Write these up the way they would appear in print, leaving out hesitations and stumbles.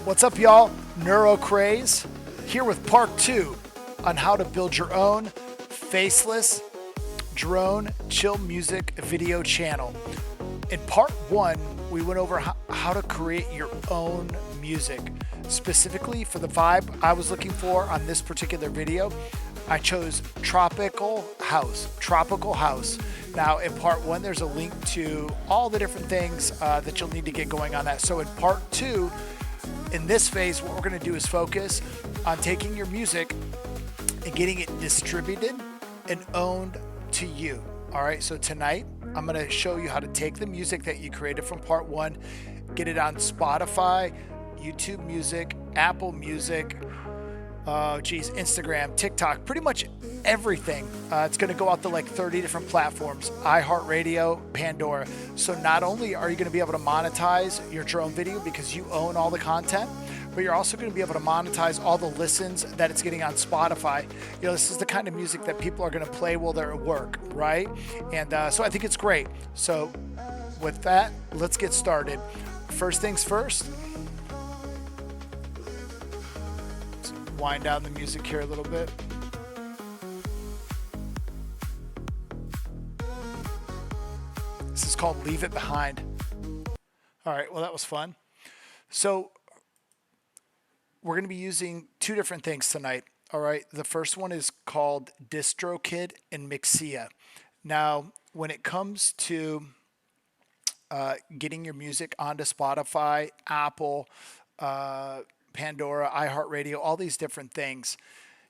What's up, y'all? NeuroCraze here with part 2 on how to build your own faceless drone chill music video channel. In part 1, we went over how to create your own music. Specifically for the vibe I was looking for on this particular video, I chose tropical house. Now in part 1, there's a link to all the different things that you'll need to get going on that. So in part 2, in this phase, what we're going to do is focus on taking your music and getting it distributed and owned to you. All right, so tonight I'm going to show you how to take the music that you created from part 1, get it on Spotify, YouTube Music, Apple Music, Instagram, TikTok, pretty much everything. It's going to go out to like 30 different platforms, iHeartRadio, Pandora. So not only are you going to be able to monetize your drone video because you own all the content, but you're also going to be able to monetize all the listens that it's getting on Spotify. You know, this is the kind of music that people are going to play while they're at work, right? And so I think it's great. So with that, let's get started. First things first, wind down the music here a little bit. This is called Leave It Behind. All right, well, that was fun. So we're going to be using two different things tonight. All right, the first one is called DistroKid and Mixea. Now, when it comes to getting your music onto Spotify, Apple, Pandora, iHeartRadio, all these different things,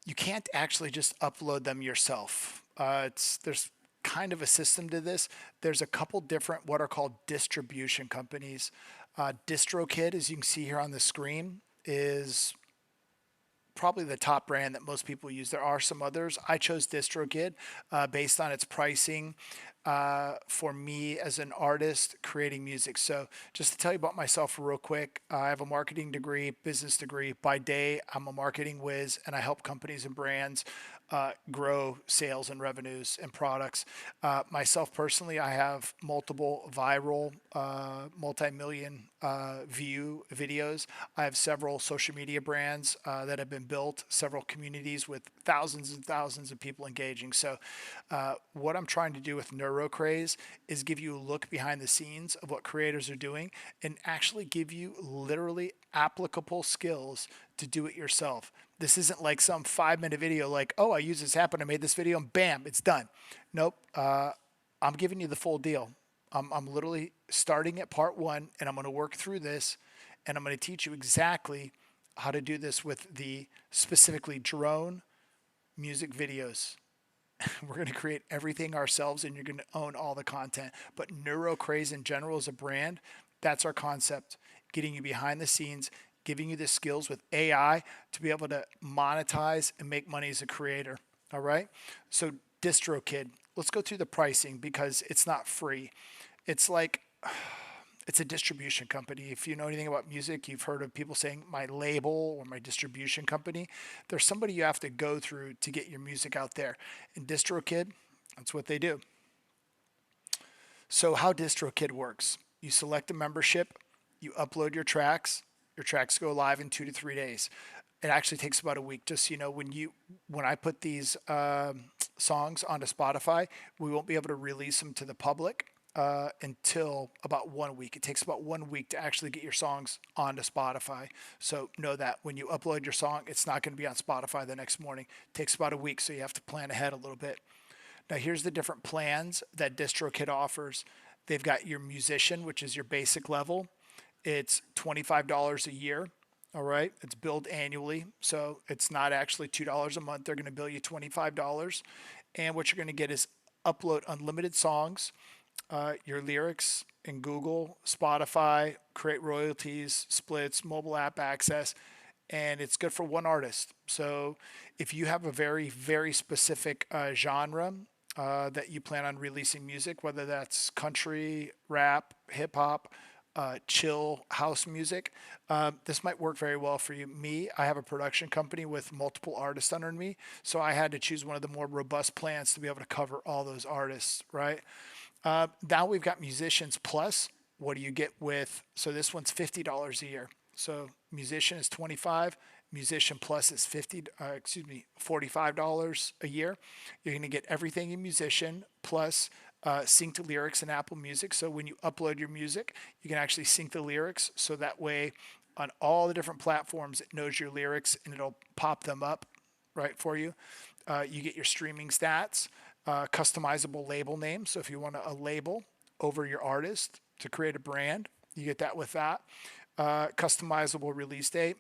you can't actually just upload them yourself. There's kind of a system to this. There's a couple different what are called distribution companies. DistroKid, as you can see here on the screen, is probably the top brand that most people use. There are some others. I chose DistroKid based on its pricing for me as an artist creating music. So just to tell you about myself real quick, I have a marketing degree, business degree. By day, I'm a marketing whiz, and I help companies and brands grow sales and revenues and products. Myself personally, I have multiple viral, multi-million view videos. I have several social media brands that have been built, several communities with thousands and thousands of people engaging. So what I'm trying to do with NeuroCraze is give you a look behind the scenes of what creators are doing and actually give you literally applicable skills to do it yourself. This isn't like some 5-minute video like, oh, I use this app and I made this video and bam, it's done. Nope. I'm giving you the full deal. I'm literally starting at part 1 and I'm going to work through this and I'm going to teach you exactly how to do this with the specifically drone music videos. We're going to create everything ourselves and you're going to own all the content. But NeuroCraze in general as a brand, that's our concept. Getting you behind the scenes, giving you the skills with AI to be able to monetize and make money as a creator. All right. So DistroKid, let's go through the pricing because it's not free. It's like, it's a distribution company. If you know anything about music, you've heard of people saying my label or my distribution company. There's somebody you have to go through to get your music out there. And DistroKid, that's what they do. So how DistroKid works, you select a membership, you upload your tracks go live in 2 to 3 days. It actually takes about a week. Just so you know, when I put these songs onto Spotify, we won't be able to release them to the public until about 1 week. It takes about 1 week to actually get your songs onto Spotify. So know that when you upload your song, it's not going to be on Spotify the next morning. It takes about a week, so you have to plan ahead a little bit. Now here's the different plans that DistroKid offers. They've got your musician, which is your basic level. It's $25 a year. All right. It's billed annually. So it's not actually $2 a month. They're going to bill you $25. And what you're going to get is upload unlimited songs, your lyrics in Google, Spotify, create royalties, splits, mobile app access, and it's good for one artist. So if you have a very, very specific genre that you plan on releasing music, whether that's country, rap, hip hop, chill house music, this might work very well for you. I have a production company with multiple artists under me, so I had to choose one of the more robust plans to be able to cover all those artists, right? Now we've got musicians plus. What do you get with, so this one's $50 a year. So musician is 25, musician plus is $45 a year. You're going to get everything in musician plus sync to lyrics in Apple Music. So when you upload your music, you can actually sync the lyrics. So that way on all the different platforms, it knows your lyrics and it'll pop them up right for you. You get your streaming stats, customizable label name. So if you want a label over your artist to create a brand, you get that with that. Customizable release date.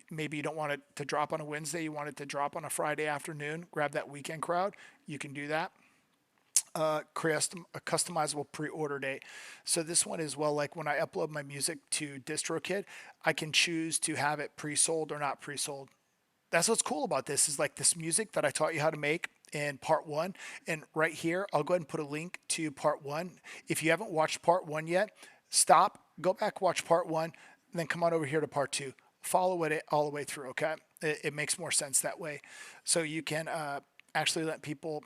Maybe you don't want it to drop on a Wednesday, you want it to drop on a Friday afternoon. Grab that weekend crowd. You can do that. Create a customizable pre-order date. So this one is, well, like when I upload my music to DistroKid, I can choose to have it pre-sold or not pre-sold. That's what's cool about this, is like this music that I taught you how to make in part 1. And right here, I'll go ahead and put a link to part 1. If you haven't watched part 1 yet, stop, go back, watch part 1, and then come on over here to part 2. Follow it all the way through, okay? It makes more sense that way. So you can actually let people,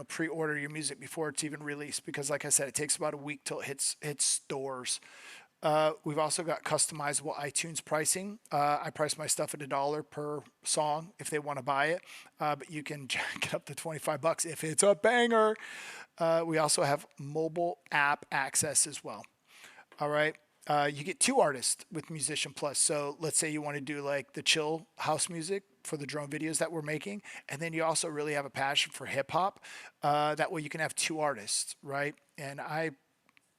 pre-order your music before it's even released, because like I said, it takes about a week till it hits stores. We've also got customizable iTunes pricing. I price my stuff at $1 per song if they want to buy it, but you can get up to $25 if it's a banger. We also have mobile app access as well. All right. You get 2 artists with Musician Plus. So let's say you want to do like the chill house music for the drone videos that we're making, and then you also really have a passion for hip hop. That way you can have 2 artists, right? And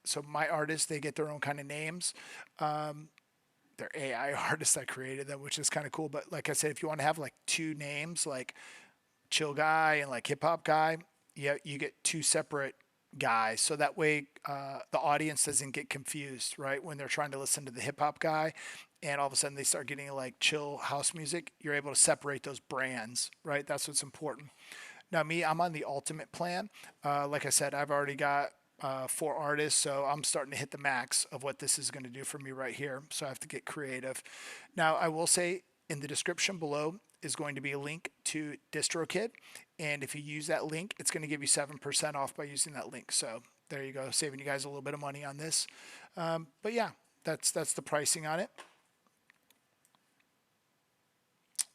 so my artists, they get their own kind of names. They're AI artists. I created them, which is kind of cool. But like I said, if you want to have like 2 names, like chill guy and like hip hop guy, yeah, you get 2 separate guys. So that way the audience doesn't get confused, right? When they're trying to listen to the hip hop guy and all of a sudden they start getting like chill house music, you're able to separate those brands, right? That's what's important. Now me, I'm on the ultimate plan. Like I said, I've already got 4 artists, so I'm starting to hit the max of what this is going to do for me right here. So I have to get creative. Now I will say in the description below is going to be a link to DistroKid, and if you use that link, it's going to give you 7% off by using that link. So there you go, saving you guys a little bit of money on this. But yeah, that's the pricing on it.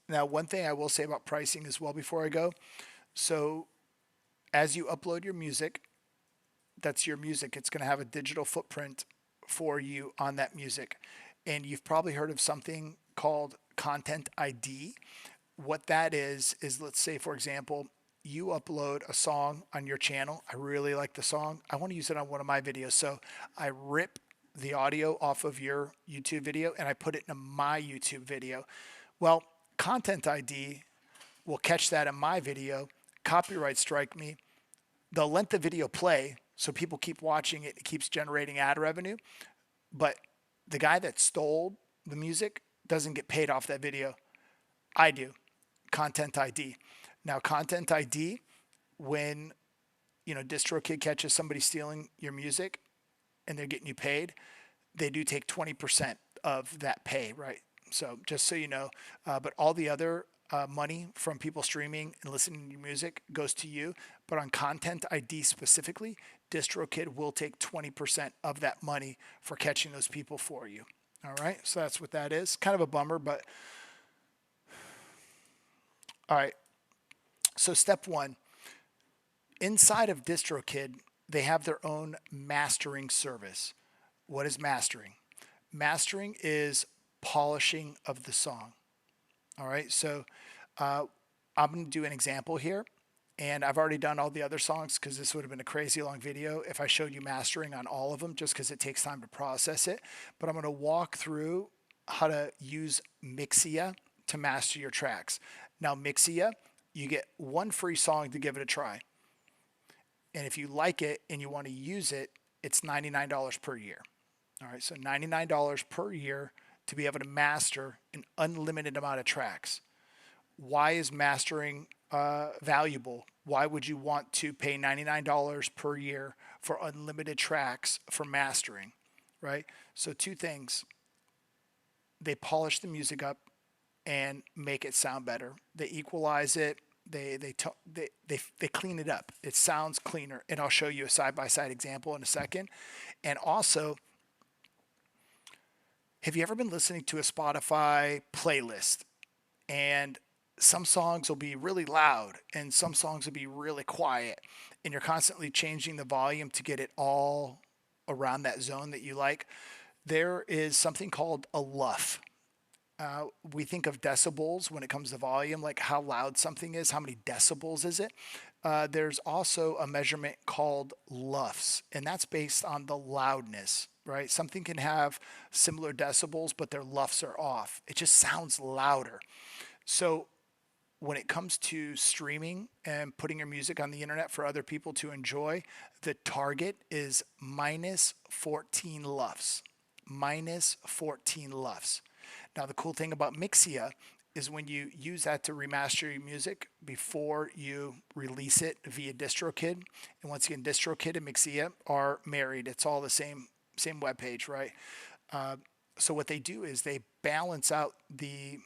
Now, one thing I will say about pricing as well before I go. So as you upload your music, that's your music. It's going to have a digital footprint for you on that music. And you've probably heard of something called Content ID. What that is let's say, for example, you upload a song on your channel. I really like the song. I want to use it on one of my videos. So I rip the audio off of your YouTube video and I put it in my YouTube video. Well, Content ID will catch that in my video, copyright strike me. They'll let the video play so people keep watching it. It keeps generating ad revenue. But the guy that stole the music doesn't get paid off that video. I do. Content ID. Now, Content ID, when DistroKid catches somebody stealing your music and they're getting you paid, they do take 20% of that pay, right? So just so you know, but all the other money from people streaming and listening to your music goes to you. But on Content ID specifically, DistroKid will take 20% of that money for catching those people for you. All right, so that's what that is. Kind of a bummer, but all right. So step 1, inside of DistroKid, they have their own mastering service. What is mastering? Mastering is polishing of the song. All right, so I'm going to do an example here, and I've already done all the other songs because this would have been a crazy long video if I showed you mastering on all of them, just because it takes time to process it. But I'm going to walk through how to use Mixea to master your tracks. Now, Mixea, you get 1 free song to give it a try. And if you like it and you want to use it, it's $99 per year. All right, so $99 per year to be able to master an unlimited amount of tracks. Why is mastering valuable? Why would you want to pay $99 per year for unlimited tracks for mastering, right? So 2 things. They polish the music up and make it sound better. They equalize it. They clean it up. It sounds cleaner. And I'll show you a side-by-side example in a second. And also, Have you ever been listening to a Spotify playlist and some songs will be really loud and some songs will be really quiet, and you're constantly changing the volume to get it all around that zone that you like? There is something called a luff. We think of decibels when it comes to volume, like how loud something is, how many decibels is it. There's also a measurement called luffs, and that's based on the loudness, right? Something can have similar decibels, but their luffs are off. It just sounds louder. So when it comes to streaming and putting your music on the internet for other people to enjoy, the target is minus 14 luffs. Minus 14 luffs. Now, the cool thing about Mixea is when you use that to remaster your music before you release it via DistroKid. And once again, DistroKid and Mixea are married. It's all the same webpage, right? So what they do is they balance out the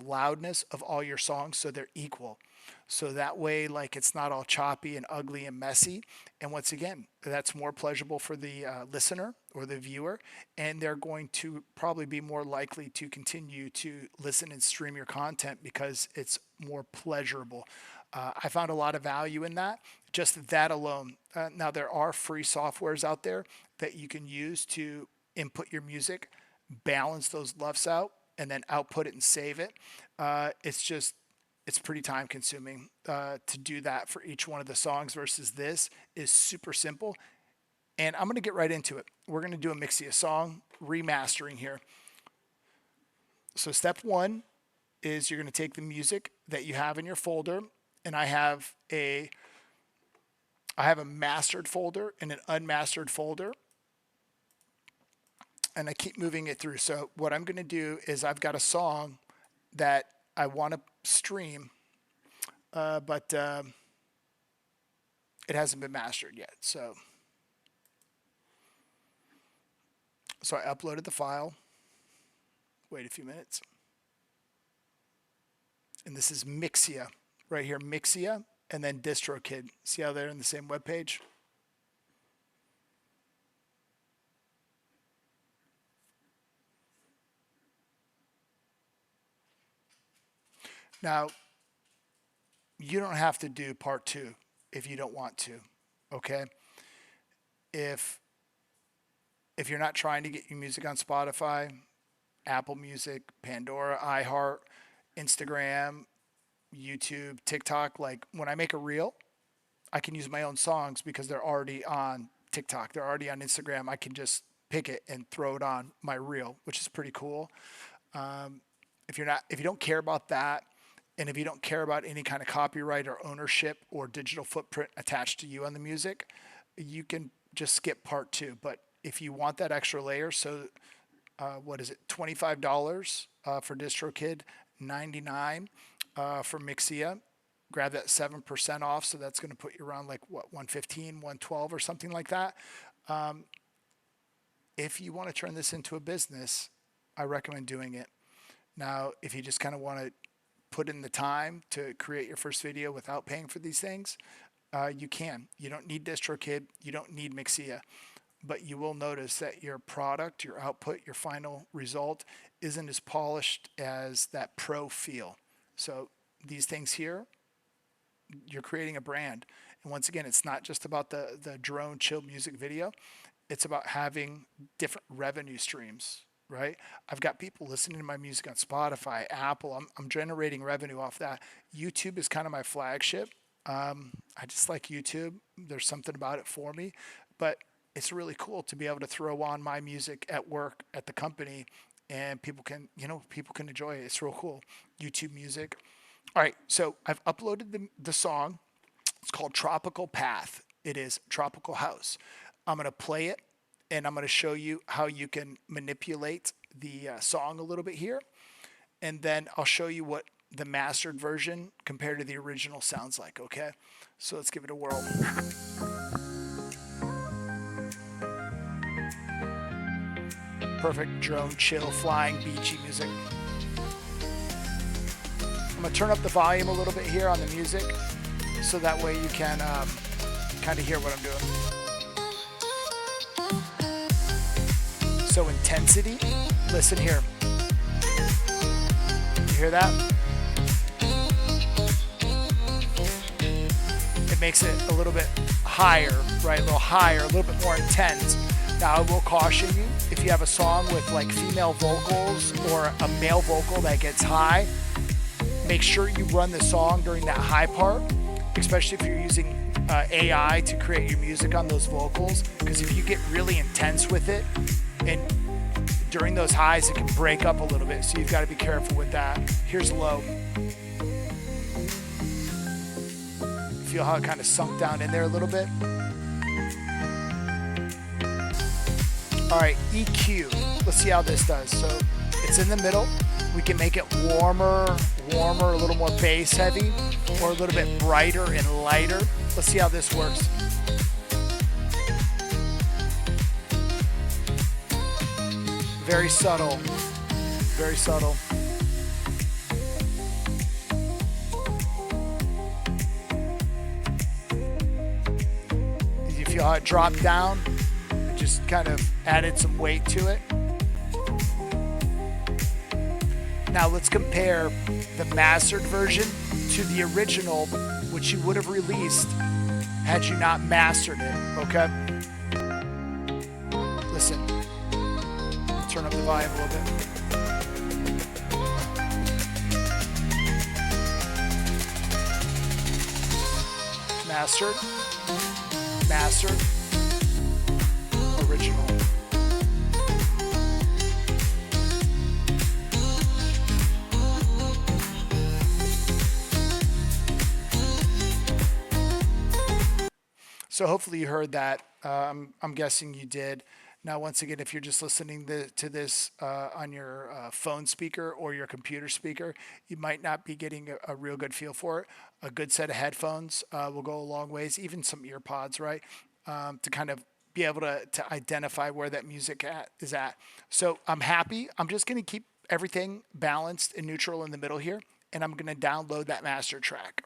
loudness of all your songs so they're equal. So that way, like, it's not all choppy and ugly and messy. And once again, that's more pleasurable for the listener or the viewer, and they're going to probably be more likely to continue to listen and stream your content because it's more pleasurable. I found a lot of value in that, just that alone. Now, there are free softwares out there that you can use to input your music, balance those LUFS out, and then output it and save it. It's pretty time consuming to do that for each one of the songs, versus this is super simple. And I'm going to get right into it. We're going to do a Mixea song remastering here. So step one is you're going to take the music that you have in your folder, and I have a mastered folder and an unmastered folder, and I keep moving it through. So what I'm going to do is I've got a song that I want to stream, but it hasn't been mastered yet. So I uploaded the file. Wait a few minutes. And this is Mixea right here, Mixea, and then DistroKid. See how they're in the same web page? Now, you don't have to do part two if you don't want to, okay? If you're not trying to get your music on Spotify, Apple Music, Pandora, iHeart, Instagram, YouTube, TikTok, like when I make a reel, I can use my own songs because they're already on TikTok. They're already on Instagram. I can just pick it and throw it on my reel, which is pretty cool. If you don't care about that, and if you don't care about any kind of copyright or ownership or digital footprint attached to you on the music, you can just skip part two. But if you want that extra layer, so what is it, $25 for DistroKid, $99 for Mixea. Grab that 7% off, so that's going to put you around like what, $115, $112 or something like that. If you want to turn this into a business, I recommend doing it. Now, if you just kind of want to put in the time to create your first video without paying for these things, you can. You don't need DistroKid. You don't need Mixea. But you will notice that your product, your output, your final result isn't as polished as that pro feel. So these things here, you're creating a brand. And once again, it's not just about the drone chill music video. It's about having different revenue streams, right? I've got people listening to my music on Spotify, Apple. I'm generating revenue off that. YouTube is kind of my flagship. I just like YouTube. There's something about it for me. But it's really cool to be able to throw on my music at work, at the company, and people can enjoy it. It's real cool. YouTube music. All right, so I've uploaded the song. It's called Tropical Path. It is Tropical House. I'm going to play it, and I'm going to show you how you can manipulate the song a little bit here. And then I'll show you what the mastered version compared to the original sounds like, okay? So let's give it a whirl. Perfect drone, chill, flying, beachy music. I'm going to turn up the volume a little bit here on the music so that way you can kind of hear what I'm doing. So intensity, listen here. You hear that? It makes it a little bit higher, right? A little higher, a little bit more intense. Now I will caution you, if you have a song with like female vocals or a male vocal that gets high, make sure you run the song during that high part, especially if you're using AI to create your music on those vocals, because if you get really intense with it and during those highs it can break up a little bit, so you've got to be careful with that. Here's low. Feel how it kind of sunk down in there a little bit. All right, EQ. Let's see how this does. So it's in the middle. We can make it warmer, a little more bass heavy, or a little bit brighter and lighter. Let's see how this works. Very subtle, very subtle. You feel how it dropped down? It just kind of added some weight to it. Now let's compare the mastered version to the original, which you would have released had you not mastered it, okay? Listen. Turn up the volume a little bit. Mastered, original. So hopefully you heard that. I'm guessing you did. Now, once again, if you're just listening to this on your phone speaker or your computer speaker, you might not be getting a real good feel for it. A good set of headphones will go a long ways, even some ear pods, right? To kind of be able to identify where that music is at. So I'm happy. I'm just going to keep everything balanced and neutral in the middle here, and I'm going to download that master track.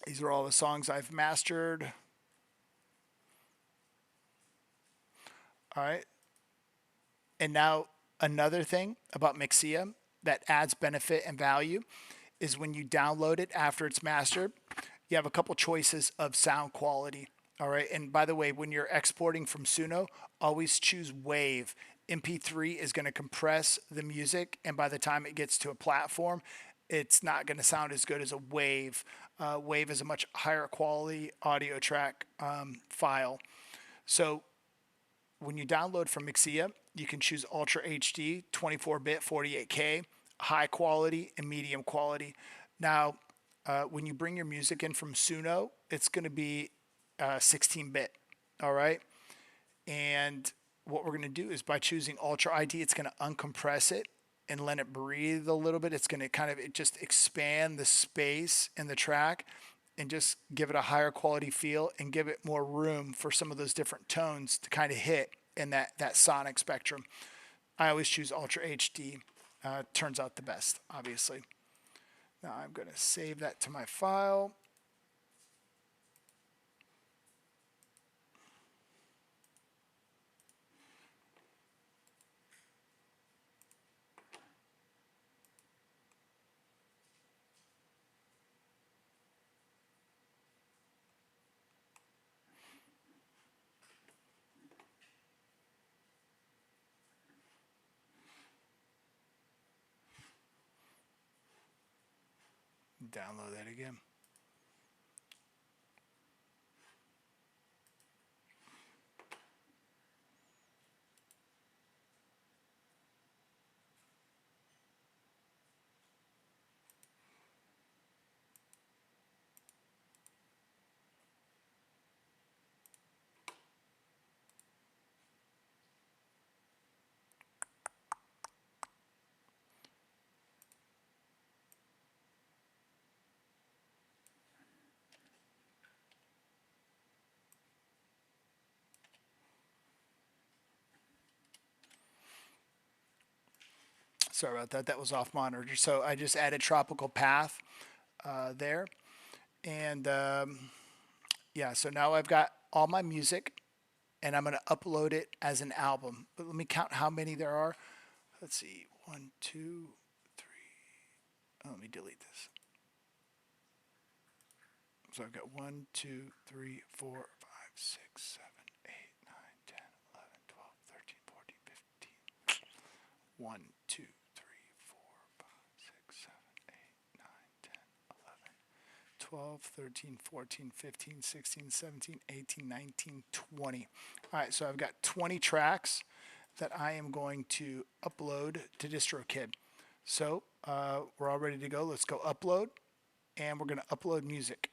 These are all the songs I've mastered. All right. And now another thing about Mixea that adds benefit and value is when you download it after it's mastered, you have a couple choices of sound quality. All right. And by the way, when you're exporting from Suno, always choose WAV. MP3 is going to compress the music, and by the time it gets to a platform, it's not going to sound as good as a WAV. WAV is a much higher quality audio track file. So when you download from Mixea, you can choose Ultra HD, 24-bit, 48K, high quality, and medium quality. Now, when you bring your music in from Suno, it's going to be 16-bit, all right? And what we're going to do is by choosing Ultra ID, it's going to uncompress it and let it breathe a little bit. It's going to kind of just expand the space in the track and just give it a higher quality feel and give it more room for some of those different tones to kind of hit in that sonic spectrum. I always choose Ultra HD. Turns out the best, obviously. Now I'm going to save that to my file. Download that again. Sorry about that. That was off monitor. So I just added Tropical Path there. And yeah, so now I've got all my music and I'm going to upload it as an album. But let me count how many there are. Let's see, 1, 2, 3. Oh, let me delete this. So I've got 1, 2, 3, 4, 5, 6, 7, 8, 9, 10, 11, 12, 13, 14, 15. 1, 2, 3, 4, 5, 6, 7, 8, 9, 10, 11, 12, 13, 14, 15, 16, 17, 18, 19, 20. All right, so I've got 20 tracks that I am going to upload to DistroKid. So we're all ready to go. Let's go upload, and we're going to upload music.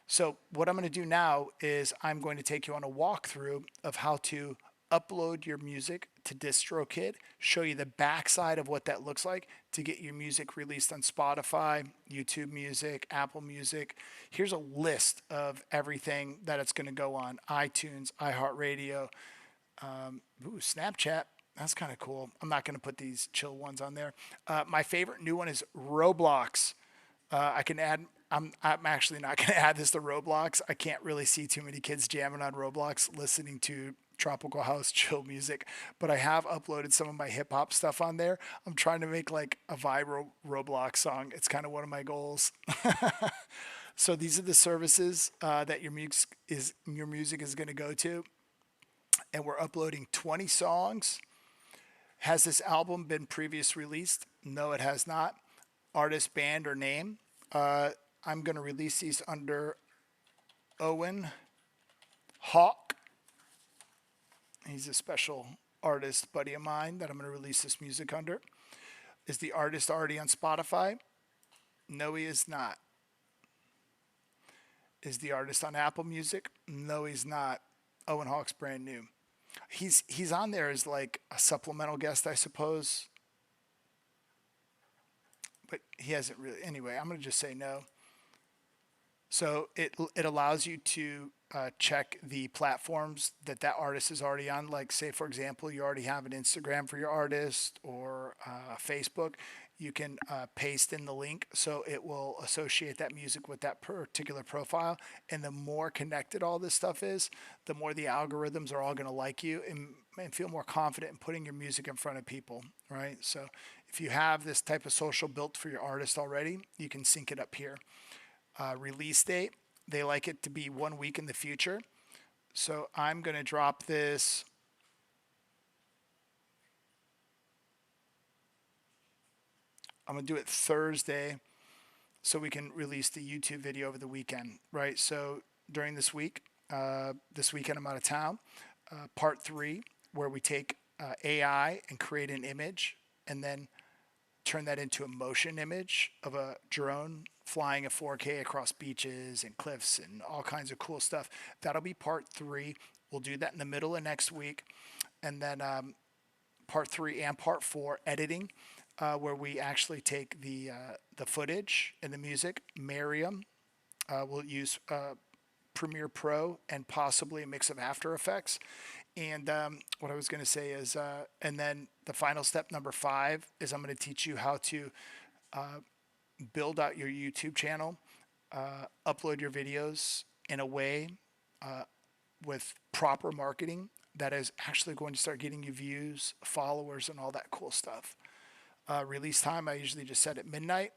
So what I'm going to do now is I'm going to take you on a walkthrough of how to upload your music to DistroKid, show you the backside of what that looks like to get your music released on Spotify, YouTube Music, Apple Music. Here's a list of everything that it's going to go on: iTunes, iHeartRadio, Snapchat. That's kind of cool. I'm not going to put these chill ones on there. My favorite new one is Roblox. I can add. I'm actually not going to add this to Roblox. I can't really see too many kids jamming on Roblox listening to tropical house chill music, but I have uploaded some of my hip hop stuff on there. I'm trying to make like a viral Roblox song. It's kind of one of my goals. So these are the services that your music is going to go to, and we're uploading 20 songs. Has this album been previously released? No, it has not. Artist, band, or name. I'm going to release these under Owen Hawk. He's a special artist buddy of mine that I'm going to release this music under. Is the artist already on Spotify? No, he is not. Is the artist on Apple Music? No, he's not. Owen Hawk's brand new. He's on there as like a supplemental guest, I suppose. But he hasn't really. Anyway, I'm going to just say no. So it allows you to check the platforms that artist is already on. Like, say, for example, you already have an Instagram for your artist or Facebook. You can paste in the link, so it will associate that music with that particular profile. And the more connected all this stuff is, the more the algorithms are all going to like you and feel more confident in putting your music in front of people, right? So if you have this type of social built for your artist already, you can sync it up here. Release date, they like it to be 1 week in the future. So I'm going to drop this I'm going to do it Thursday so we can release the YouTube video over the weekend, right? So during this weekend I'm out of town. Part 3, where we take AI and create an image and then turn that into a motion image of a drone flying at 4K across beaches and cliffs and all kinds of cool stuff. That'll be part 3. We'll do that in the middle of next week. And then part 3 and part 4, editing, where we actually take the footage and the music, marry them. We'll use Premiere Pro and possibly a mix of After Effects. And what I was going to say is, and then the final step, number 5, is I'm going to teach you how to build out your YouTube channel, upload your videos in a way with proper marketing that is actually going to start getting you views, followers, and all that cool stuff. Release time, I usually just set at midnight.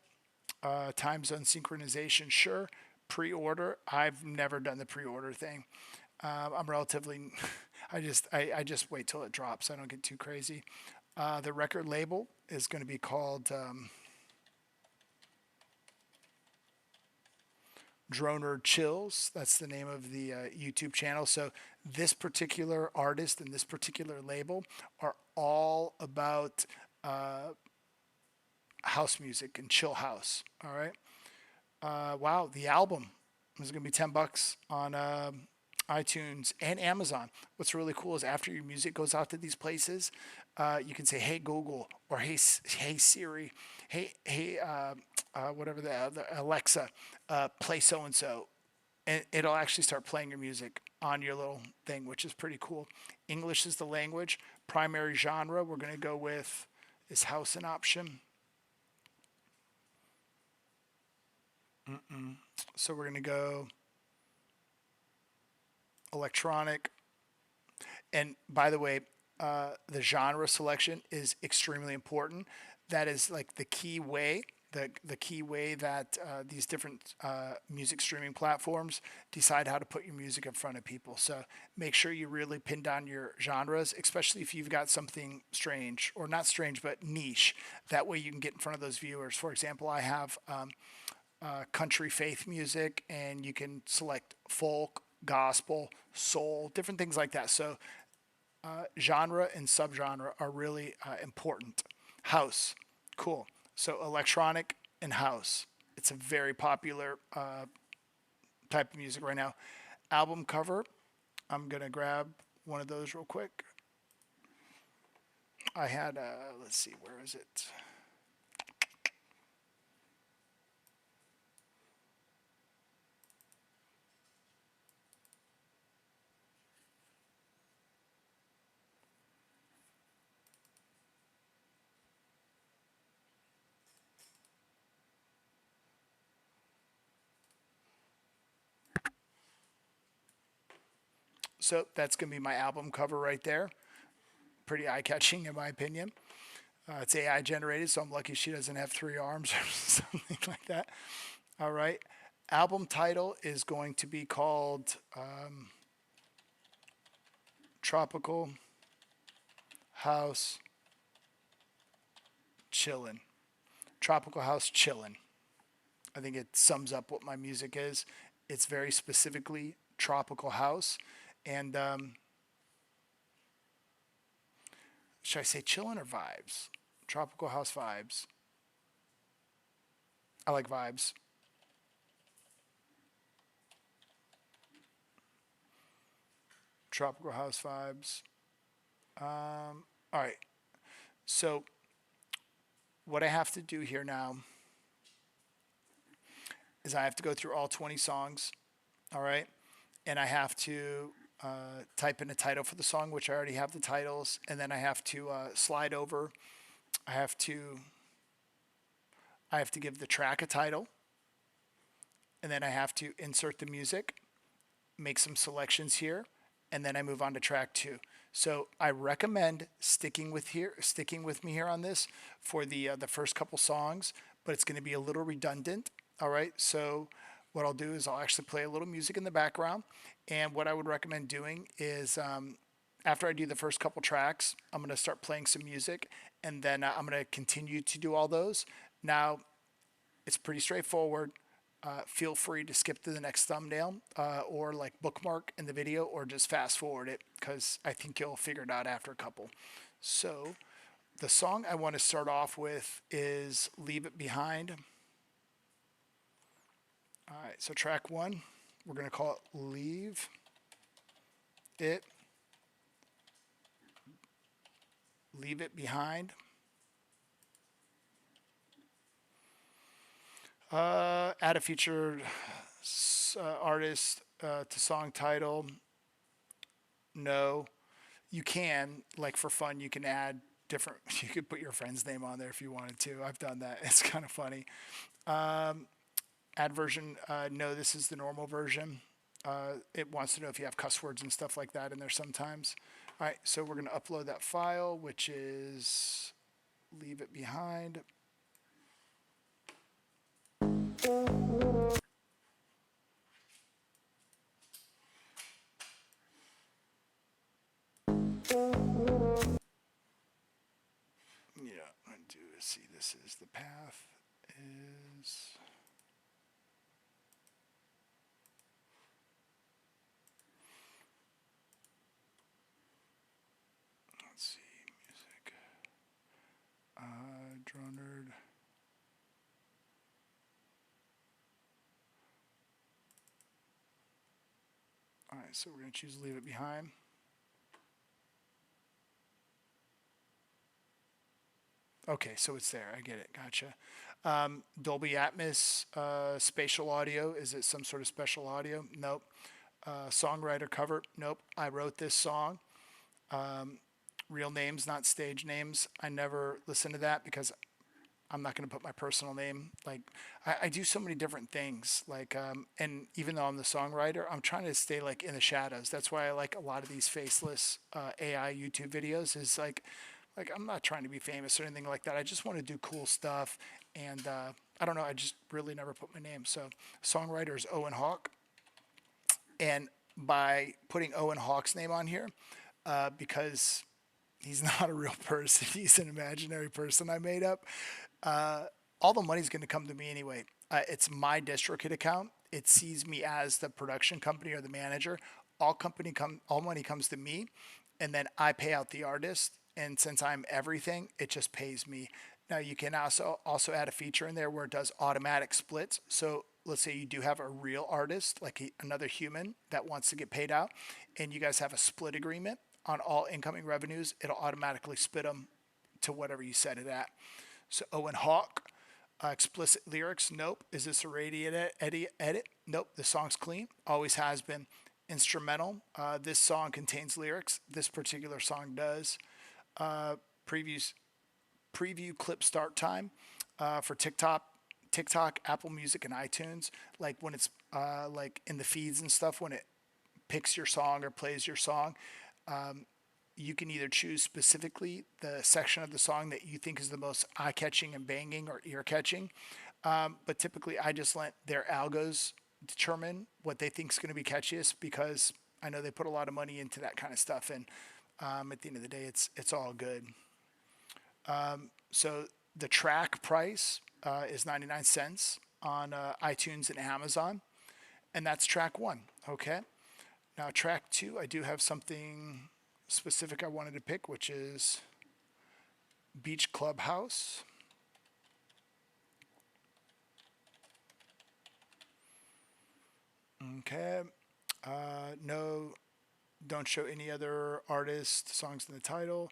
Time zone synchronization, sure. Pre-order, I've never done the pre-order thing. I'm relatively, I just wait till it drops. I don't get too crazy. The record label is going to be called Droner Chills. That's the name of the YouTube channel. So this particular artist and this particular label are all about house music and chill house. All right. Wow, the album is going to be $10 on iTunes and Amazon. What's really cool is after your music goes out to these places, you can say, "Hey Google," or "Hey Siri," "Hey whatever the Alexa, play so and so," and it'll actually start playing your music on your little thing, which is pretty cool. English is the language. Primary genre we're going to go with is house an option. So we're going to go electronic, And by the way, the genre selection is extremely important. That is like the key way that these different music streaming platforms decide how to put your music in front of people. So make sure you really pin down your genres, especially if you've got something strange or not strange, but niche. That way you can get in front of those viewers. For example, I have country faith music, and you can select folk, gospel, soul, different things like that. So genre and subgenre are really important. House, cool. So electronic and house. It's a very popular type of music right now. Album cover. I'm gonna grab one of those real quick. I had let's see, where is it? So that's gonna be my album cover right there. Pretty eye catching in my opinion. It's AI generated, so I'm lucky she doesn't have three arms or something like that. All right. Album title is going to be called Tropical House Chillin'. Tropical House Chillin'. I think it sums up what my music is. It's very specifically tropical house. And should I say chillin' or vibes? Tropical house vibes. I like vibes. Tropical house vibes. All right. So what I have to do here now is I have to go through all 20 songs. All right. And I have to type in a title for the song, which I already have the titles, and then I have to slide over. I have to give the track a title, and then I have to insert the music, make some selections here, and then I move on to track 2. So I recommend sticking with me here on this for the first couple songs, but it's going to be a little redundant. All right, so what I'll do is I'll actually play a little music in the background. And what I would recommend doing is after I do the first couple tracks, I'm going to start playing some music, and then I'm going to continue to do all those. Now, it's pretty straightforward. Feel free to skip to the next thumbnail or like bookmark in the video, or just fast forward it, because I think you'll figure it out after a couple. So the song I want to start off with is Leave It Behind. All right, so track 1, we're going to call it Leave It Behind. Add a featured artist to song title. No. You can, like for fun, you can add different, you could put your friend's name on there if you wanted to. I've done that. It's kind of funny. Add version, no, this is the normal version. It wants to know if you have cuss words and stuff like that in there sometimes. All right, so we're going to upload that file, which is Leave It Behind. Yeah, I do see this is the path is. Let's see, music. Drone nerd. All right, so we're going to choose Leave It Behind. Okay, so it's there. I get it. Gotcha. Dolby Atmos, spatial audio. Is it some sort of special audio? Nope. Songwriter cover. Nope. I wrote this song. Real names, not stage names. I never listen to that because I'm not going to put my personal name. Like, I do so many different things. Like, and even though I'm the songwriter, I'm trying to stay like in the shadows. That's why I like a lot of these faceless AI YouTube videos. Is like I'm not trying to be famous or anything like that. I just want to do cool stuff. And I don't know. I just really never put my name. So, songwriter is Owen Hawk. And by putting Owen Hawk's name on here, because he's not a real person, he's an imaginary person I made up. All the money's going to come to me anyway. It's my DistroKid account. It sees me as the production company or the manager. All money comes to me, and then I pay out the artist. And since I'm everything, it just pays me. Now you can also add a feature in there where it does automatic splits. So let's say you do have a real artist, like another human that wants to get paid out, and you guys have a split agreement on all incoming revenues. It'll automatically split them to whatever you set it at. So Owen Hawk, explicit lyrics, nope. Is this a radio edit? Nope. The song's clean, always has been. Instrumental, this song contains lyrics. This particular song does. Preview clip start time for TikTok, Apple Music, and iTunes. Like when it's like in the feeds and stuff, when it picks your song or plays your song, you can either choose specifically the section of the song that you think is the most eye-catching and banging or ear-catching. But typically, I just let their algos determine what they think is going to be catchiest, because I know they put a lot of money into that kind of stuff. And at the end of the day, it's all good. So the track price is 99 cents on iTunes and Amazon. And that's track 1, okay? Now, track 2, I do have something specific I wanted to pick, which is Beach Clubhouse. Okay. No, don't show any other artist songs in the title.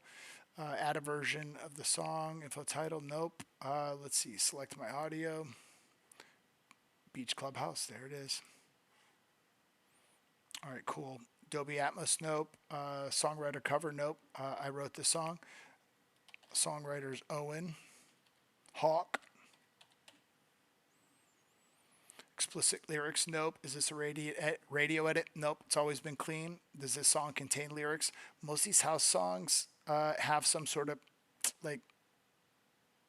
Add a version of the song, info title, nope. Let's see, select my audio. Beach Clubhouse, there it is. All right, cool. Dolby Atmos, nope. Songwriter cover, nope. I wrote the song. Songwriter's Owen Hawk. Explicit lyrics, nope. Is this a radio edit? Nope. It's always been clean. Does this song contain lyrics? Most of these house songs have some sort of like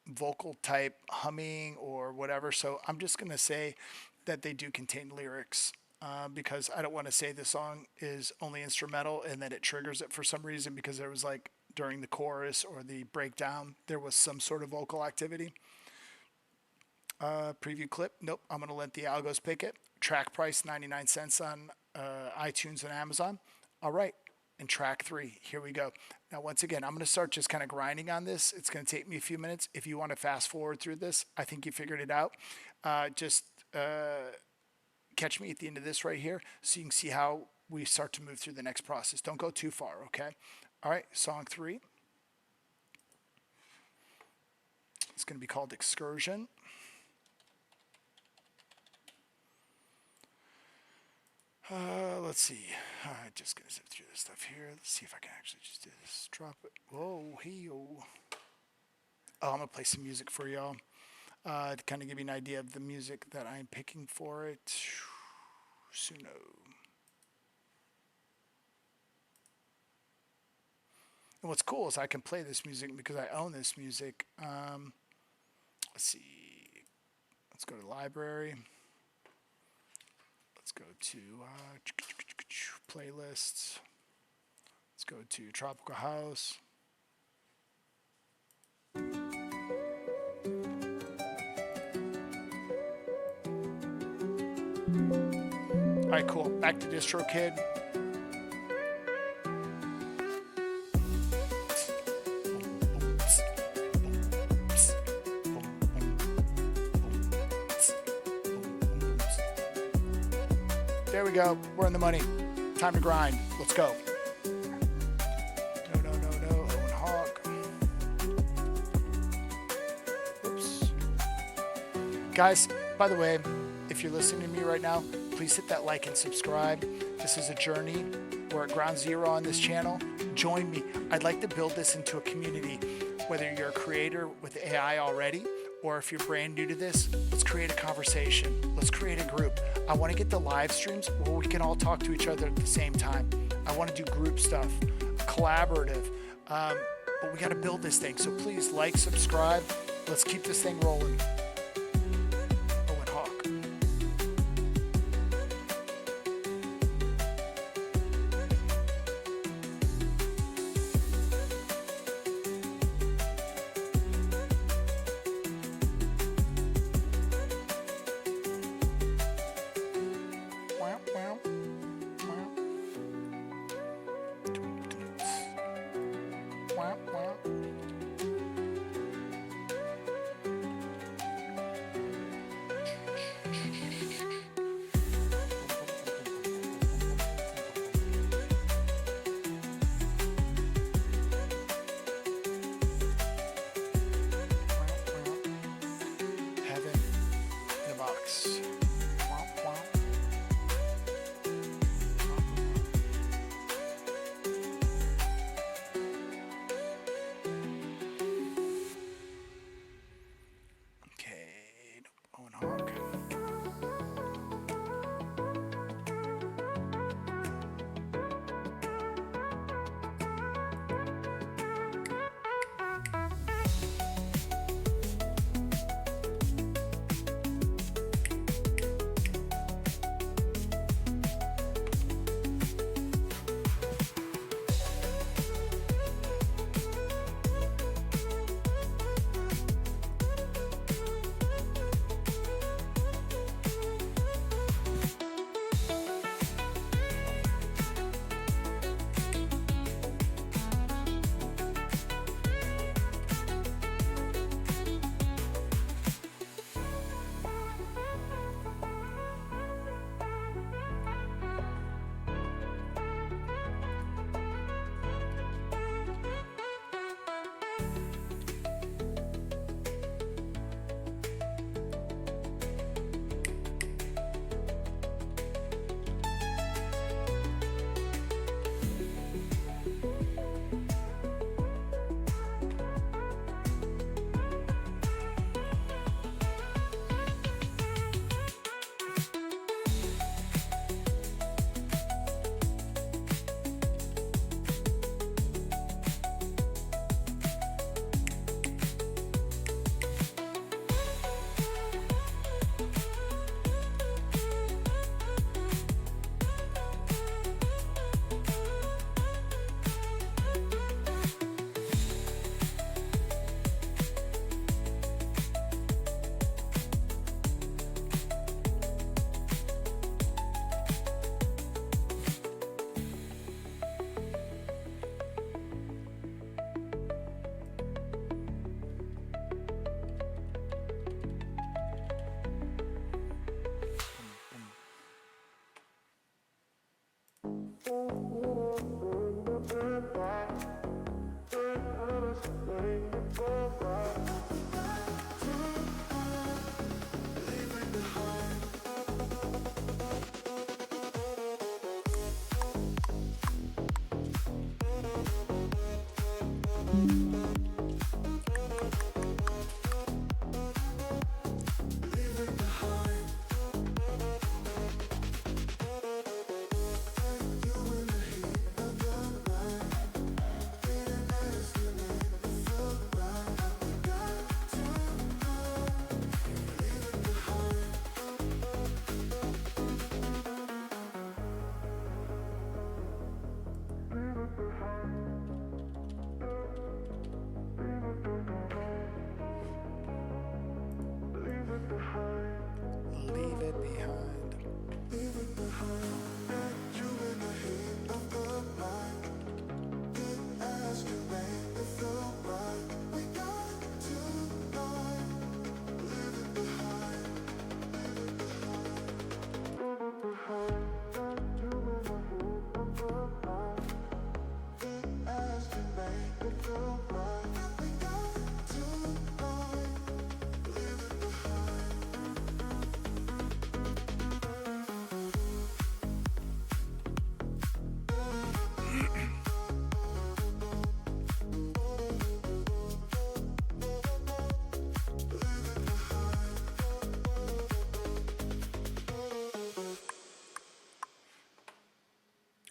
vocal type humming or whatever. So I'm just going to say that they do contain lyrics. Because I don't want to say the song is only instrumental and that it triggers it for some reason, because there was like during the chorus or the breakdown, there was some sort of vocal activity. Preview clip, nope. I'm going to let the algos pick it. Track price, 99 cents on iTunes and Amazon. All right. And track 3, here we go. Now, once again, I'm going to start just kind of grinding on this. It's going to take me a few minutes. If you want to fast forward through this, I think you figured it out. Catch me at the end of this right here so you can see how we start to move through the next process. Don't go too far, okay? All right, song 3. It's going to be called Excursion. Let's see. I'm just going to zip through this stuff here. Let's see if I can actually just do this. Drop it. Whoa, hey-o. Oh, I'm going to play some music for y'all. To kind of give you an idea of the music that I'm picking for it. Suno. And what's cool is I can play this music because I own this music. Let's see. Let's go to library. Let's go to playlists. Let's go to Tropical House. All right, cool. Back to DistroKid. There we go. We're in the money. Time to grind. Let's go. No. Owen Hawk. Oops. Guys, by the way, if you're listening to me right now, please hit that like and subscribe. This is a journey. We're at ground zero on this channel. Join me. I'd like to build this into a community, whether you're a creator with AI already or if you're brand new to this, let's create a conversation. Let's create a group. I want to get the live streams where we can all talk to each other at the same time. I want to do group stuff, collaborative, but we got to build this thing. So please like, subscribe. Let's keep this thing rolling. Owen Hawk.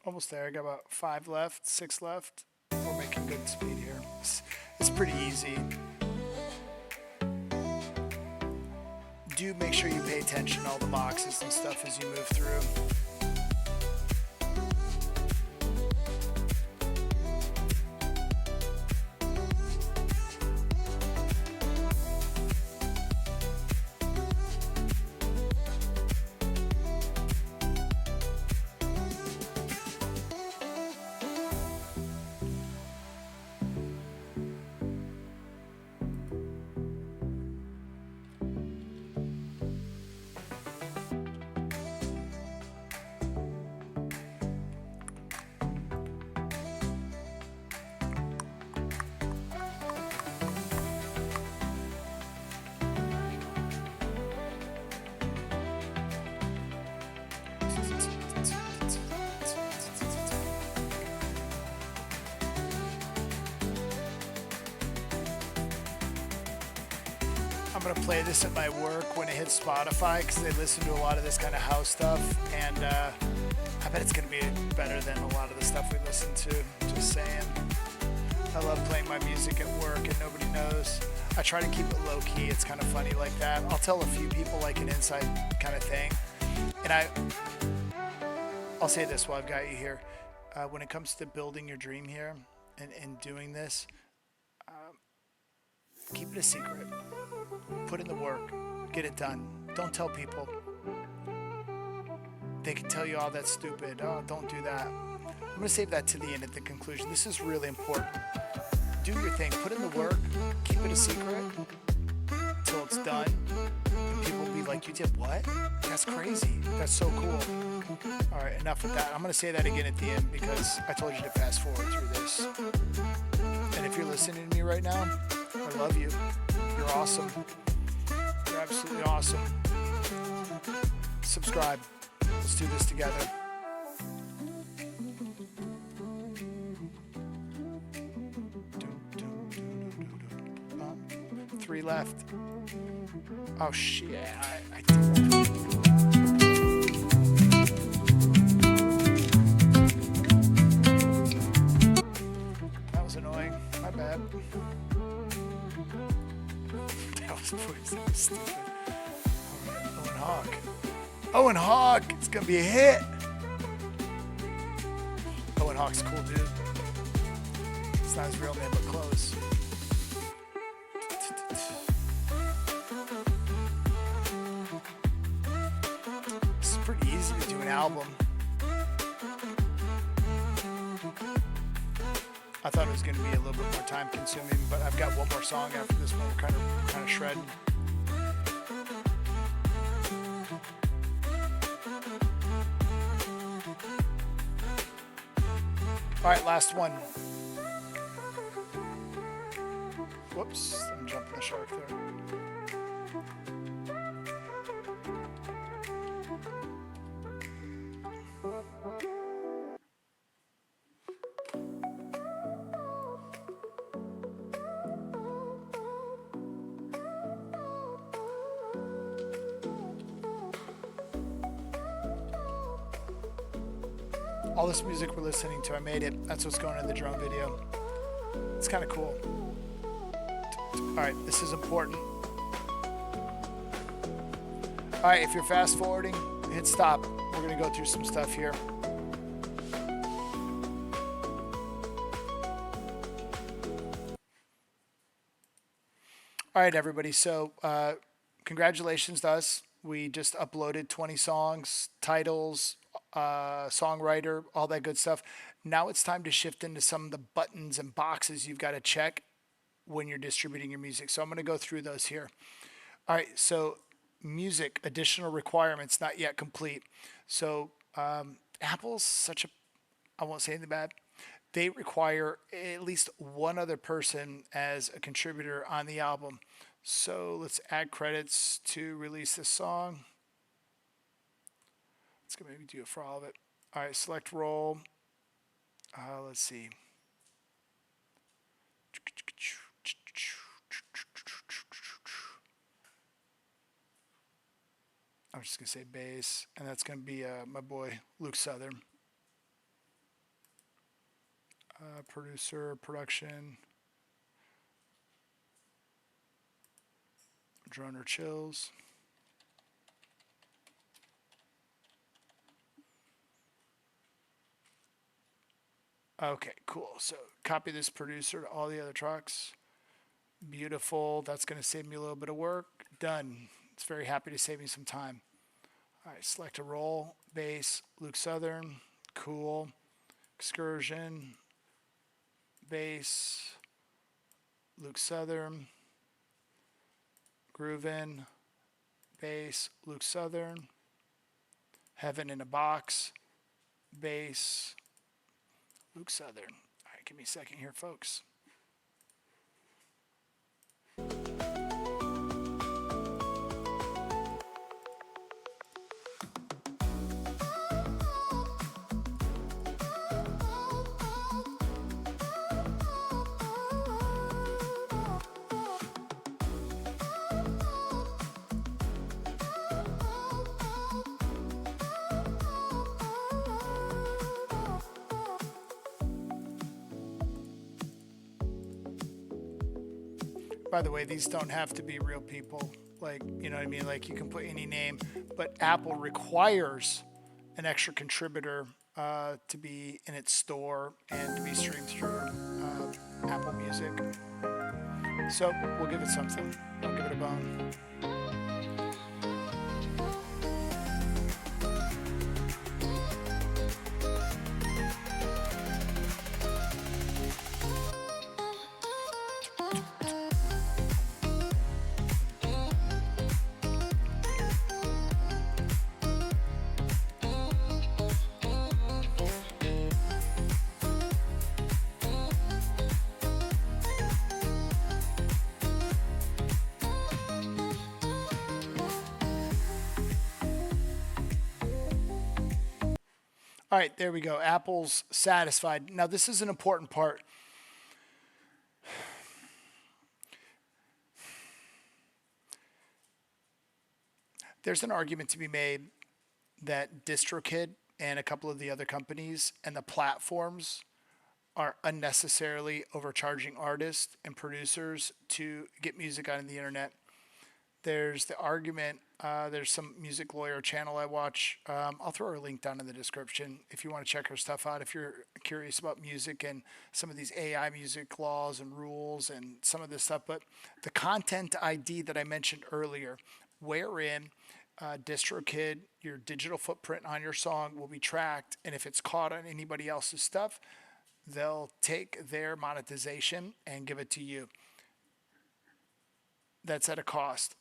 Almost there. I got about 5 left, 6 left. We're making good speed here. It's pretty easy. Do make sure you pay attention to all the boxes and stuff as you move through. I'm gonna play this at my work when it hits Spotify because they listen to a lot of this kind of house stuff, and I bet it's gonna be better than a lot of the stuff we listen to. Just saying. I love playing my music at work and nobody knows. I try to keep it low key. It's kind of funny like that. I'll tell a few people like an inside kind of thing, and I'll say this while I've got you here. When it comes to building your dream here and doing this, keep it a secret. Put in the work. Get it done. Don't tell people. They can tell you, oh, that's stupid. Oh, don't do that. I'm going to save that to the end at the conclusion. This is really important. Do your thing. Put in the work. Keep it a secret until it's done. And people will be like, you did what? That's crazy. That's so cool. All right, enough with that. I'm going to say that again at the end because I told you to fast forward through this. And if you're listening to me right now, I love you. You're awesome. You're absolutely awesome. Subscribe. Let's do this together. Three left. Oh shit. I That was annoying. My bad. That was stupid. Alright, Owen Hawk. Owen Hawk! It's gonna be a hit! Owen Hawk's a cool dude. It's not his real name, but close. It's pretty easy to do an album. I thought it was going to be a little bit more time consuming, but I've got one more song after this one. We're kind of shredding. All right, last one. Whoops, I'm jumping the shark there. All this music we're listening to, I made it. That's what's going in the drone video. It's kind of cool. All right, this is important. All right, if you're fast forwarding, hit stop. We're gonna go through some stuff here. All right, everybody. So congratulations to us. We just uploaded 20 songs, titles, songwriter, all that good stuff. Now it's time to shift into some of the buttons and boxes you've got to check when you're distributing your music. So I'm going to go through those here. All right, so music, additional requirements, not yet complete. So Apple's such a, I won't say anything bad. They require at least one other person as a contributor on the album. So let's add credits to release this song. Let's go maybe do it for all of it. All right, select role. Let's see. I'm just going to say bass, and that's going to be my boy Luke Southern. Producer, production, Droner Chills. Okay, cool. So copy this producer to all the other tracks. Beautiful. That's going to save me a little bit of work. Done. It's very happy to save me some time. All right, select a roll, bass, Luke Southern. Cool. Excursion, bass, Luke Southern. Groovin, bass, Luke Southern. Heaven in a Box, bass, Luke Southern. All right, give me a second here, folks. By the way, these don't have to be real people. Like, you know what I mean? Like, you can put any name, but Apple requires an extra contributor to be in its store and to be streamed through Apple Music. So we'll give it something. I'll give it a bone. All right, there we go. Apple's satisfied. Now, this is an important part. There's an argument to be made that DistroKid and a couple of the other companies and the platforms are unnecessarily overcharging artists and producers to get music on the internet. There's the argument, there's some music lawyer channel I watch. I'll throw her link down in the description if you want to check her stuff out. If you're curious about music and some of these AI music laws and rules and some of this stuff. But the content ID that I mentioned earlier, wherein DistroKid, your digital footprint on your song will be tracked. And if it's caught on anybody else's stuff, they'll take their monetization and give it to you. That's at a cost.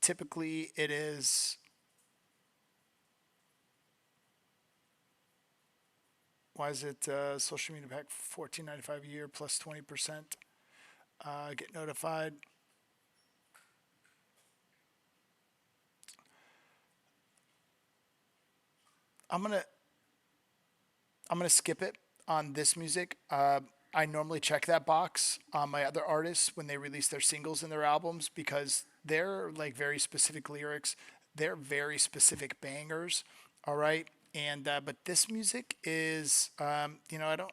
Typically, it is why is it social media pack $14.95 a year plus 20%? Get notified. I'm gonna skip it on this music. I normally check that box on my other artists when they release their singles and their albums because they're like very specific lyrics. They're very specific bangers. All right. And, but this music is, you know,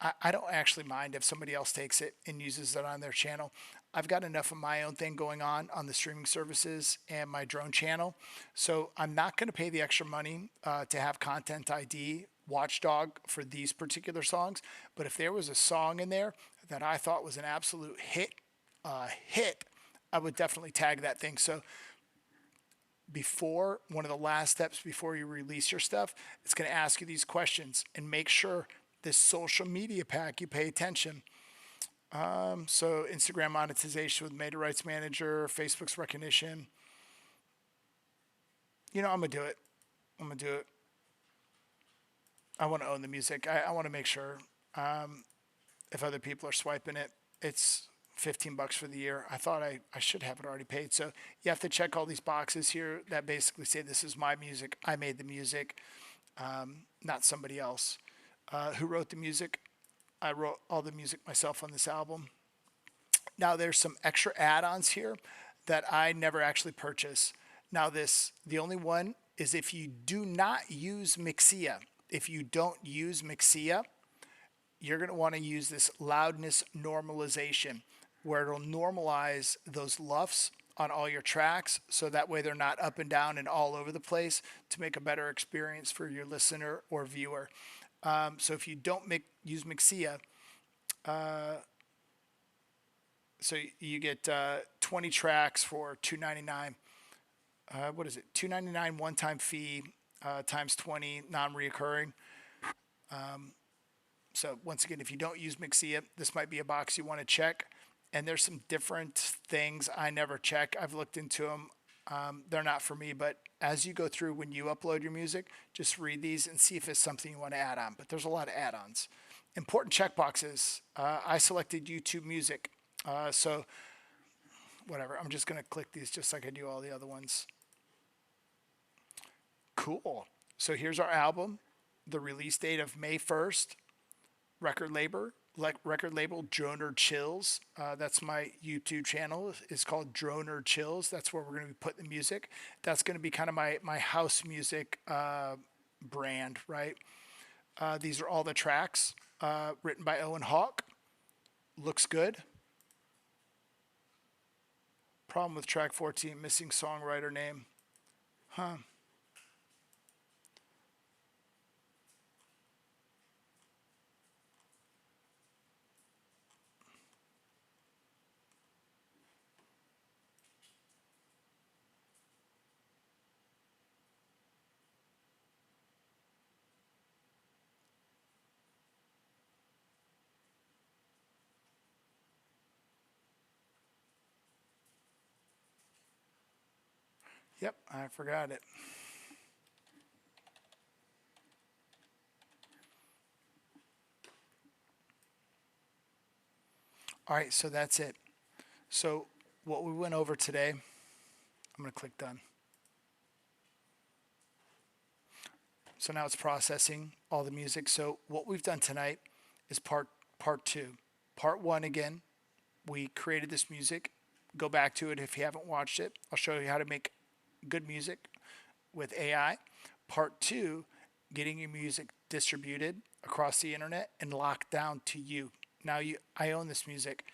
I don't actually mind if somebody else takes it and uses it on their channel. I've got enough of my own thing going on the streaming services and my drone channel. So I'm not going to pay the extra money to have content ID watchdog for these particular songs. But if there was a song in there that I thought was an absolute hit, I would definitely tag that thing. So before, one of the last steps before you release your stuff, it's going to ask you these questions and make sure this social media pack, you pay attention. So Instagram monetization with Meta Rights Manager, Facebook's recognition. You know, I'm going to do it. I want to own the music. I want to make sure if other people are swiping it, it's $15 for the year. I thought I should have it already paid. So you have to check all these boxes here that basically say this is my music. I made the music, not somebody else. Who wrote the music? I wrote all the music myself on this album. Now there's some extra add-ons here that I never actually purchase. Now the only one is if you do not use Mixea. If you don't use Mixea, you're going to want to use this loudness normalization where it'll normalize those LUFs on all your tracks so that way they're not up and down and all over the place to make a better experience for your listener or viewer. So if you don't use Mixea, so you get 20 tracks for $2.99. What is it? $2.99 one-time fee times 20 non-reoccurring. So once again, if you don't use Mixea, this might be a box you want to check. And there's some different things I never check. I've looked into them. They're not for me, but as you go through when you upload your music, just read these and see if it's something you want to add on. But there's a lot of add-ons. Important checkboxes. I selected YouTube Music. So whatever, I'm just going to click these just like I do all the other ones. Cool. So here's our album, the release date of May 1st, record label Droner Chills. That's my YouTube channel. It's called Droner Chills. That's where we're going to be putting the music. That's going to be kind of my house music brand, right? These are all the tracks written by Owen Hawk. Looks good. Problem with track 14, missing songwriter name. Huh. Yep, I forgot it. All right, so that's it. So what we went over today, I'm going to click done. So now it's processing all the music. So what we've done tonight is part two. Part one, again, we created this music. Go back to it if you haven't watched it. I'll show you how to make good music with AI. Part two, getting your music distributed across the internet and locked down to you. Now I own this music.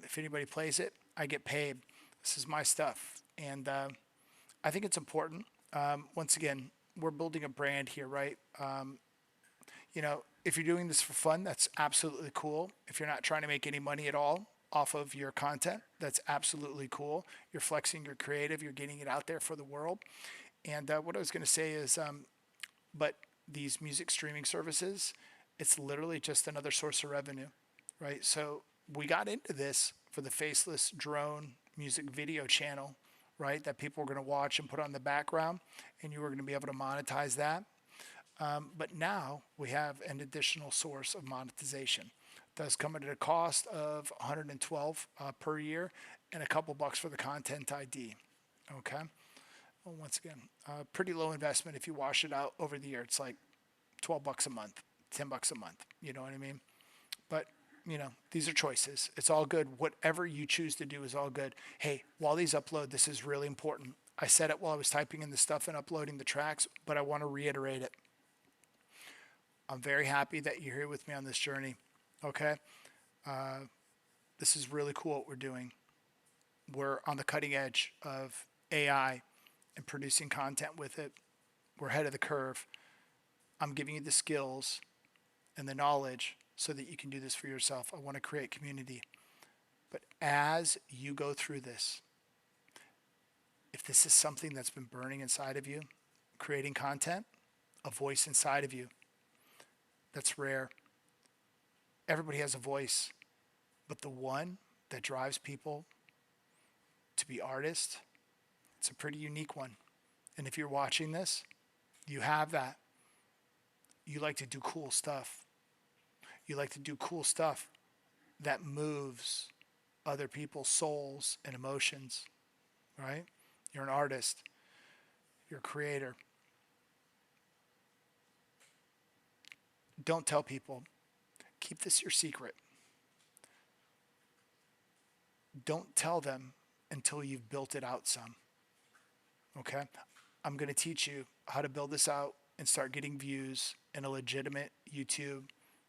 If anybody plays it, I get paid. This is my stuff. And I think it's important. Once again, we're building a brand here, right? If you're doing this for fun, that's absolutely cool. If you're not trying to make any money at all off of your content, that's absolutely cool. You're flexing your creative, you're getting it out there for the world. And what I was going to say is, but these music streaming services, it's literally just another source of revenue, right? So we got into this for the Faceless drone music video channel, right? That people were going to watch and put on the background, and you were going to be able to monetize that. But now we have an additional source of monetization. It does come at a cost of $112 per year and a couple bucks for the content ID. Okay. Well, once again, pretty low investment if you wash it out over the year. It's like 12 bucks a month, 10 bucks a month. You know what I mean? But these are choices. It's all good. Whatever you choose to do is all good. Hey, while these upload, this is really important. I said it while I was typing in the stuff and uploading the tracks, but I want to reiterate it. I'm very happy that you're here with me on this journey. Okay? This is really cool what we're doing. We're on the cutting edge of AI and producing content with it. We're ahead of the curve. I'm giving you the skills and the knowledge so that you can do this for yourself. I want to create community. But as you go through this, if this is something that's been burning inside of you, creating content, a voice inside of you, that's rare. Everybody has a voice, but the one that drives people to be artists, it's a pretty unique one. And if you're watching this, you have that. You like to do cool stuff. You like to do cool stuff that moves other people's souls and emotions, right? You're an artist. You're a creator. Don't tell people. Keep this your secret. Don't tell them until you've built it out some. Okay? I'm going to teach you how to build this out and start getting views in a legitimate YouTube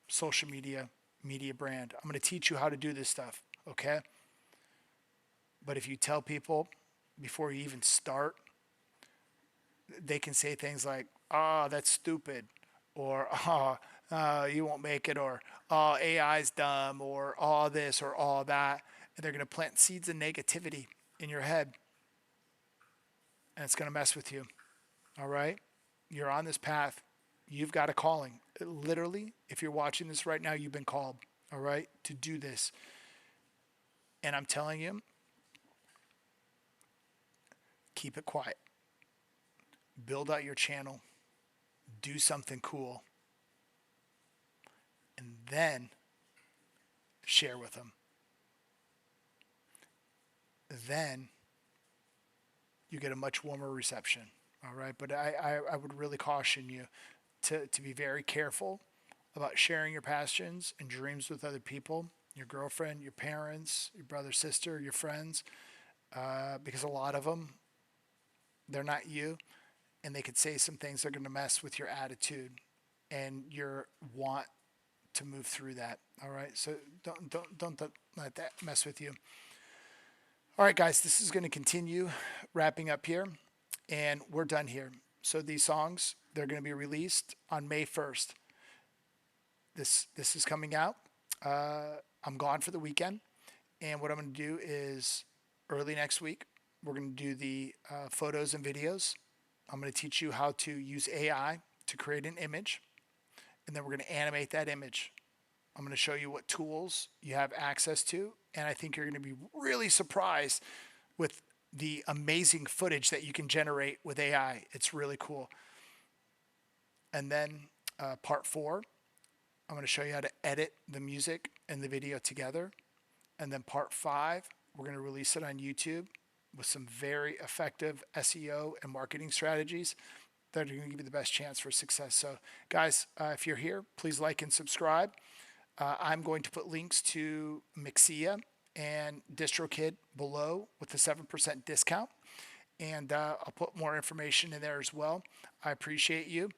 social media brand. I'm going to teach you how to do this stuff, okay? But if you tell people before you even start, they can say things like, "Oh, that's stupid," or "Oh, you won't make it," or "Oh, AI's dumb," or "all this," or "all that," and they're going to plant seeds of negativity in your head, and it's going to mess with you. All right? You're on this path. You've got a calling. Literally, if you're watching this right now, you've been called, all right, to do this. And I'm telling you, keep it quiet. Build out your channel. Do something cool. And then share with them. Then you get a much warmer reception. All right. But I would really caution you to be very careful about sharing your passions and dreams with other people, your girlfriend, your parents, your brother, sister, your friends, because a lot of them, they're not you, and they could say some things that are going to mess with your attitude and your want to move through that. All right. So don't let that mess with you. All right, guys, this is going to continue wrapping up here, and we're done here. So these songs, they're going to be released on May 1st. This is coming out. I'm gone for the weekend, and what I'm going to do is early next week, we're going to do the photos and videos. I'm going to teach you how to use AI to create an image, and then we're going to animate that image. I'm going to show you what tools you have access to, and I think you're going to be really surprised with the amazing footage that you can generate with AI. It's really cool. And then part 4, I'm going to show you how to edit the music and the video together. And then part 5, we're going to release it on YouTube with some very effective SEO and marketing strategies that are going to give you the best chance for success. So, guys, if you're here, please like and subscribe. I'm going to put links to Mixea and DistroKid below with the 7% discount. And I'll put more information in there as well. I appreciate you.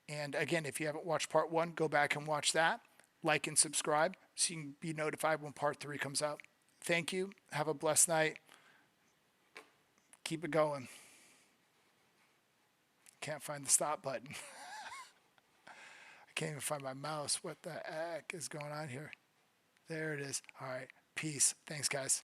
And again, if you haven't watched part 1, go back and watch that. Like and subscribe so you can be notified when part 3 comes out. Thank you. Have a blessed night. Keep it going. Can't find the stop button. I can't even find my mouse. What the heck is going on here? There it is. All right. Peace. Thanks, guys.